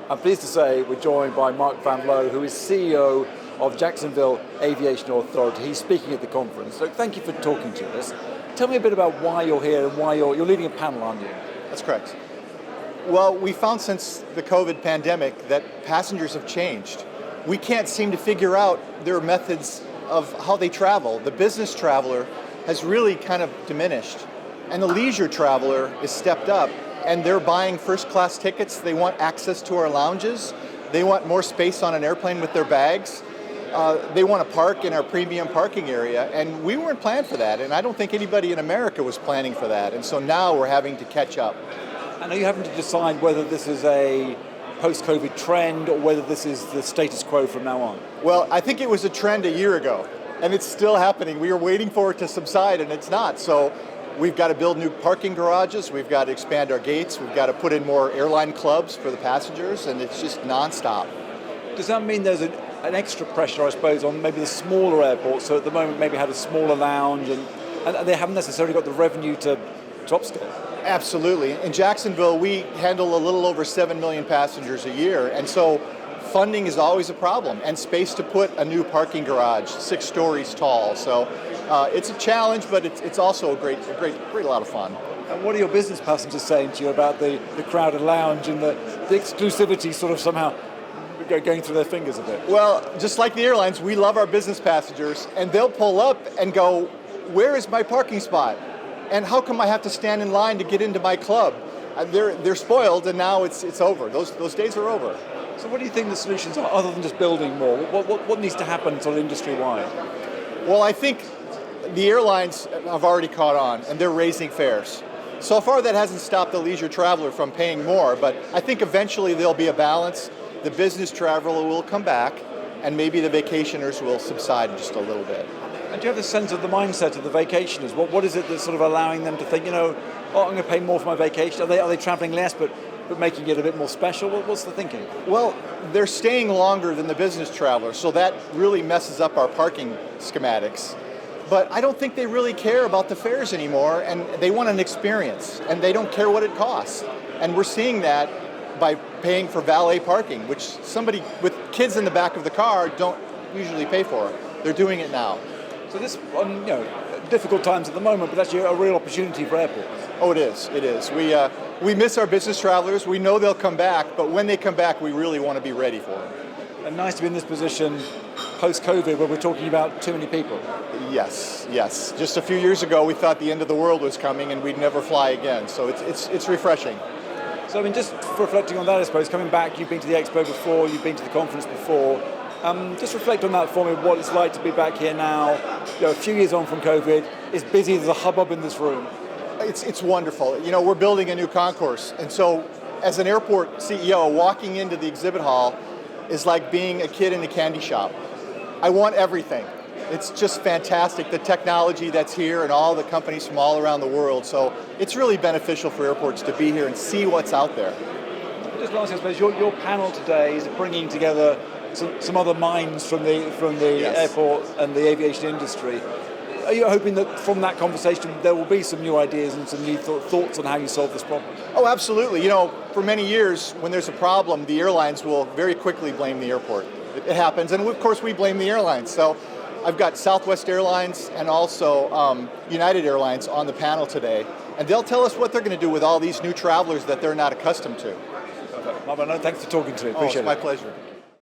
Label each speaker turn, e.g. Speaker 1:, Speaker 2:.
Speaker 1: I'm pleased to say we're joined by Mark Van Loo, who is CEO of Jacksonville Aviation Authority. He's speaking at the conference. So thank you for talking to us. Tell me a bit about why you're here and why you're leading a panel, aren't you?
Speaker 2: That's correct. Well, we found since the COVID pandemic that passengers have changed. We can't seem to figure out their methods of how they travel. The business traveler has really kind of diminished, and the leisure traveler is stepped up, and they're buying first class tickets. They want access to our lounges. They want more space on an airplane with their bags. They want to park in our premium parking area, and we weren't planned for that, and I don't think anybody in America was planning for that, and so now we're having to catch up.
Speaker 1: And are you having to decide whether this is a post-COVID trend or whether this is the status quo from now on?
Speaker 2: Well, I think it was a trend a year ago, and it's still happening. We were waiting for it to subside, and it's not. So we've got to build new parking garages, we've got to expand our gates, we've got to put in more airline clubs for the passengers, and it's just nonstop.
Speaker 1: Does that mean there's an extra pressure, I suppose, on maybe the smaller airports, so at the moment maybe have a smaller lounge, and they haven't necessarily got the revenue to upscale?
Speaker 2: Absolutely. In Jacksonville, we handle a little over 7 million passengers a year, and so funding is always a problem, and space to put a new parking garage 6 stories tall. So it's a challenge, but it's also a great lot of fun.
Speaker 1: And what are your business passengers saying to you about the crowded lounge and the exclusivity sort of somehow going through their fingers a bit?
Speaker 2: Well, just like the airlines, we love our business passengers, and they'll pull up and go, "Where is my parking spot? And how come I have to stand in line to get into my club?" They're spoiled, and now it's over. Those days are over.
Speaker 1: So what do you think the solutions are, other than just building more? What needs to happen sort of industry-wide?
Speaker 2: Well, I think the airlines have already caught on, and they're raising fares. So far, that hasn't stopped the leisure traveler from paying more, but I think eventually there'll be a balance. The business traveler will come back, and maybe the vacationers will subside just a little bit.
Speaker 1: And do you have a sense of the mindset of the vacationers? What is it that's sort of allowing them to think, I'm going to pay more for my vacation? Are they traveling less but making it a bit more special? What's the thinking?
Speaker 2: Well, they're staying longer than the business traveler, so that really messes up our parking schematics. But I don't think they really care about the fares anymore, and they want an experience, and they don't care what it costs. And we're seeing that by paying for valet parking, which somebody with kids in the back of the car don't usually pay for. They're doing it now.
Speaker 1: So this, difficult times at the moment, but actually a real opportunity for airports.
Speaker 2: Oh, it is. It is. We miss our business travelers. We know they'll come back, but when they come back, we really want to be ready for them.
Speaker 1: And nice to be in this position post-COVID, where we're talking about too many people.
Speaker 2: Yes. Just a few years ago, we thought the end of the world was coming, and we'd never fly again. So it's refreshing.
Speaker 1: So just reflecting on that, I suppose, coming back, you've been to the expo before, you've been to the conference before. Just reflect on that for me, what it's like to be back here now, a few years on from COVID. It's busy, there's a hubbub in this room.
Speaker 2: It's wonderful. We're building a new concourse, and so as an airport CEO, walking into the exhibit hall is like being a kid in a candy shop. I want everything. It's just fantastic, the technology that's here and all the companies from all around the world. So it's really beneficial for airports to be here and see what's out there.
Speaker 1: Just lastly, I suppose your panel today is bringing together some other minds from the
Speaker 2: Yes.
Speaker 1: airport and the aviation industry. Are you hoping that from that conversation there will be some new ideas and some new thoughts on how you solve this problem?
Speaker 2: Oh, absolutely. For many years, when there's a problem, the airlines will very quickly blame the airport. It happens, and of course we blame the airlines. So I've got Southwest Airlines and also United Airlines on the panel today, and they'll tell us what they're going to do with all these new travelers that they're not accustomed to.
Speaker 1: Perfect. Thanks for talking to me. Appreciate it.
Speaker 2: It's my pleasure.